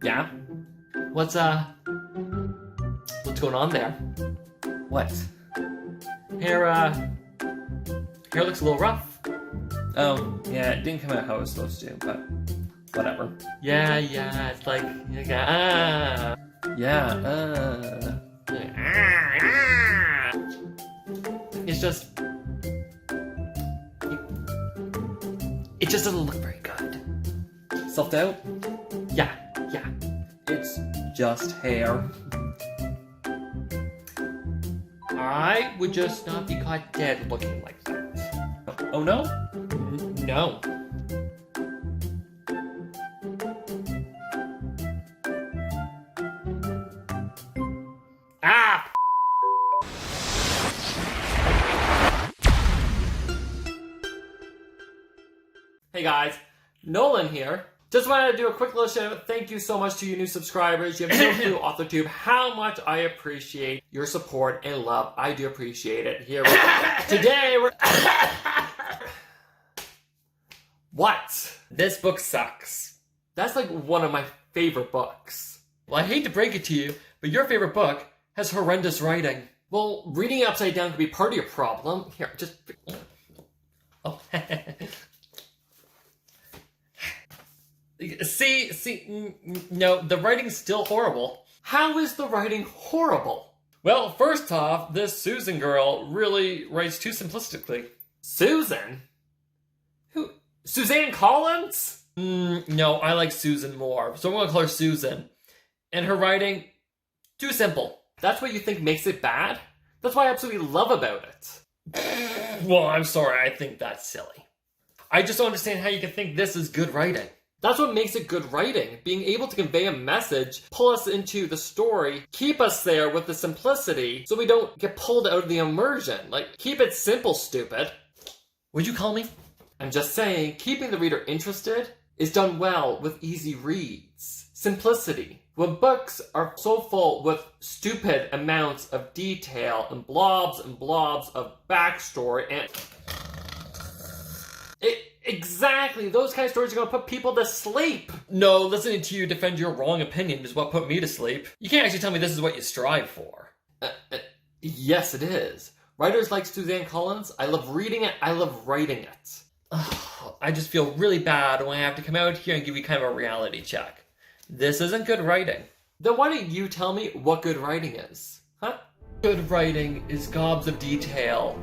Yeah? What's going on there? What? Hair looks a little rough. Oh, yeah, it didn't come out how it was supposed to, but whatever. Yeah, it's like, It's just... It just doesn't look very good. Self-doubt? Yeah. It's just hair. I would just not be caught dead looking like that. Oh no? No. Ah! Hey guys, Nolan here. Just wanted to do a quick little shout out. Thank you so much to you new subscribers. You have no clue, authortube, how much I appreciate your support and love. I do appreciate it. Here today we're What? This book sucks. That's like one of my favorite books. Well, I hate to break it to you, but your favorite book has horrendous writing. Well, reading it upside down could be part of your problem. Here, just... Oh. See, no, the writing's still horrible. How is the writing horrible? Well, first off, this Susan girl really writes too simplistically. Susan? Who? Suzanne Collins? No, I like Susan more, so I'm gonna call her Susan. And her writing, too simple. That's what you think makes it bad? That's what I absolutely love about it. Well, I'm sorry, I think that's silly. I just don't understand how you can think this is good writing. That's what makes it good writing. Being able to convey a message, pull us into the story, keep us there with the simplicity so we don't get pulled out of the immersion. Like, keep it simple, stupid. Would you call me? I'm just saying, keeping the reader interested is done well with easy reads. Simplicity. When books are so full with stupid amounts of detail and blobs of backstory and... Exactly, those kind of stories are going to put people to sleep. No, listening to you defend your wrong opinion is what put me to sleep. You can't actually tell me this is what you strive for. Yes, it is. Writers like Suzanne Collins, I love reading it, I love writing it. I just feel really bad when I have to come out here and give you kind of a reality check. This isn't good writing. Then why don't you tell me what good writing is? Huh? Good writing is gobs of detail,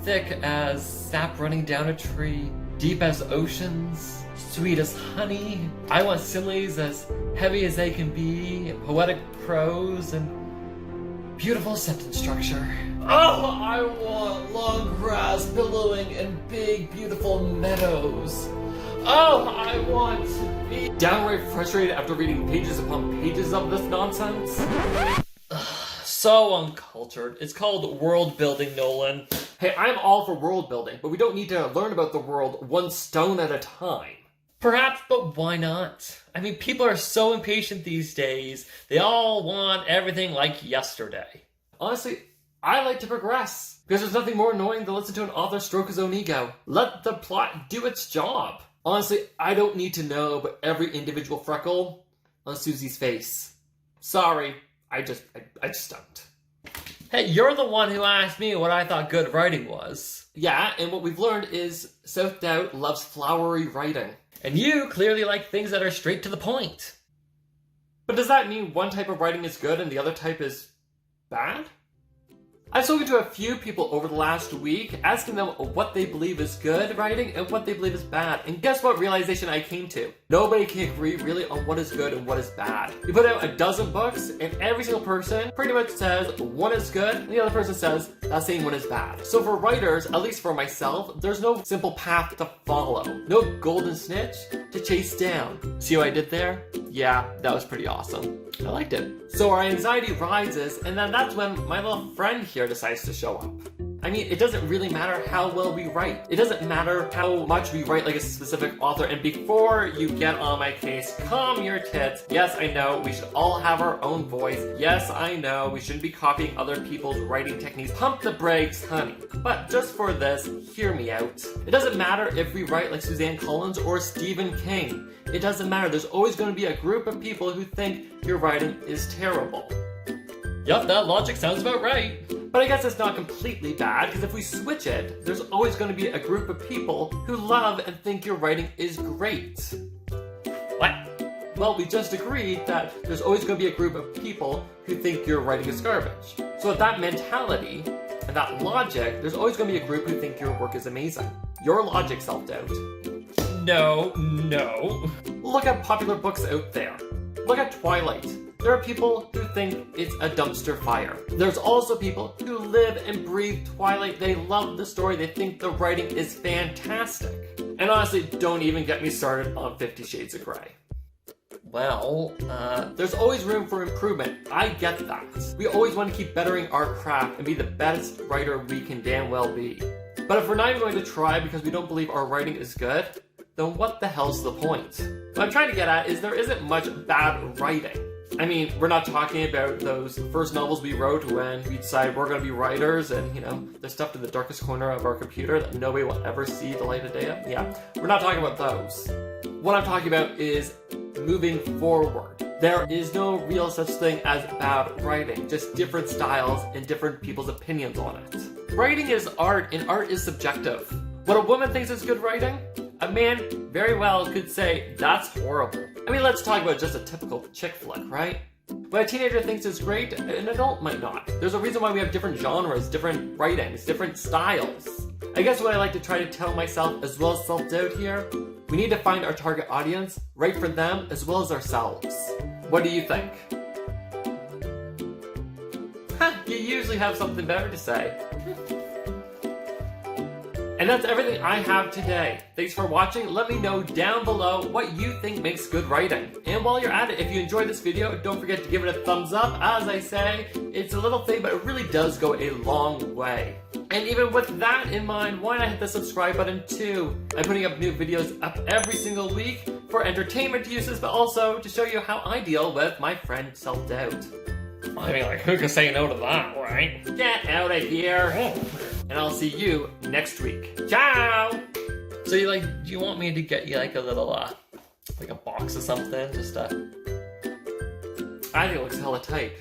thick as sap running down a tree, deep as oceans, sweet as honey. I want similes as heavy as they can be, poetic prose, and beautiful sentence structure. Oh, I want long grass billowing in big, beautiful meadows. Oh, I want to be downright frustrated after reading pages upon pages of this nonsense. So uncultured. It's called world building, Nolan. Hey, I'm all for world building, but we don't need to learn about the world one stone at a time. Perhaps, but why not? I mean, people are so impatient these days. They all want everything like yesterday. Honestly, I like to progress, because there's nothing more annoying than listen to an author stroke his own ego. Let the plot do its job. Honestly, I don't need to know about every individual freckle on Susie's face. Sorry, I just don't. Hey, you're the one who asked me what I thought good writing was. Yeah, and what we've learned is self-doubt loves flowery writing. And you clearly like things that are straight to the point. But does that mean one type of writing is good and the other type is bad? I've spoken to a few people over the last week, asking them what they believe is good writing and what they believe is bad. And guess what realization I came to? Nobody can agree really on what is good and what is bad. You put out a dozen books, and every single person pretty much says one is good, and the other person says that same one is bad. So for writers, at least for myself, there's no simple path to follow. No golden snitch to chase down. See what I did there? Yeah, that was pretty awesome. I liked it. So our anxiety rises, and then that's when my little friend here decides to show up. I mean, it doesn't really matter how well we write. It doesn't matter how much we write like a specific author. And before you get on my case, calm your tits. Yes, I know, we should all have our own voice. Yes, I know, we shouldn't be copying other people's writing techniques. Pump the brakes, honey. But just for this, hear me out. It doesn't matter if we write like Suzanne Collins or Stephen King. It doesn't matter. There's always going to be a group of people who think your writing is terrible. Yup, that logic sounds about right. But I guess it's not completely bad, because if we switch it, there's always going to be a group of people who love and think your writing is great. What? Well, we just agreed that there's always going to be a group of people who think your writing is garbage. So with that mentality and that logic, there's always going to be a group who think your work is amazing. Your logic, self-doubt. No. Look at popular books out there. Look at Twilight. There are people who think it's a dumpster fire. There's also people who live and breathe Twilight. They love the story. They think the writing is fantastic. And honestly, don't even get me started on 50 Shades of Grey. Well, there's always room for improvement. I get that. We always want to keep bettering our craft and be the best writer we can damn well be. But if we're not even going to try because we don't believe our writing is good, then what the hell's the point? What I'm trying to get at is there isn't much bad writing. I mean, we're not talking about those first novels we wrote when we decided we're going to be writers and, you know, they're stuffed in the darkest corner of our computer that nobody will ever see the light of day of. Yeah, we're not talking about those. What I'm talking about is moving forward. There is no real such thing as bad writing, just different styles and different people's opinions on it. Writing is art, and art is subjective. What a woman thinks is good writing, a man very well could say, that's horrible. I mean, let's talk about just a typical chick flick, right? What a teenager thinks is great, an adult might not. There's a reason why we have different genres, different writings, different styles. I guess what I like to try to tell myself, as well as self-doubt here, we need to find our target audience, write for them as well as ourselves. What do you think? You usually have something better to say. And that's everything I have today. Thanks for watching. Let me know down below what you think makes good writing. And while you're at it, if you enjoyed this video, don't forget to give it a thumbs up. As I say, it's a little thing, but it really does go a long way. And even with that in mind, why not hit the subscribe button too? I'm putting up new videos up every single week for entertainment uses, but also to show you how I deal with my friend self-doubt. I mean, like, who can say no to that, right? Get out of here! And I'll see you next week. Ciao! So do you want me to get you like a little, like a box or something? I think it looks hella tight.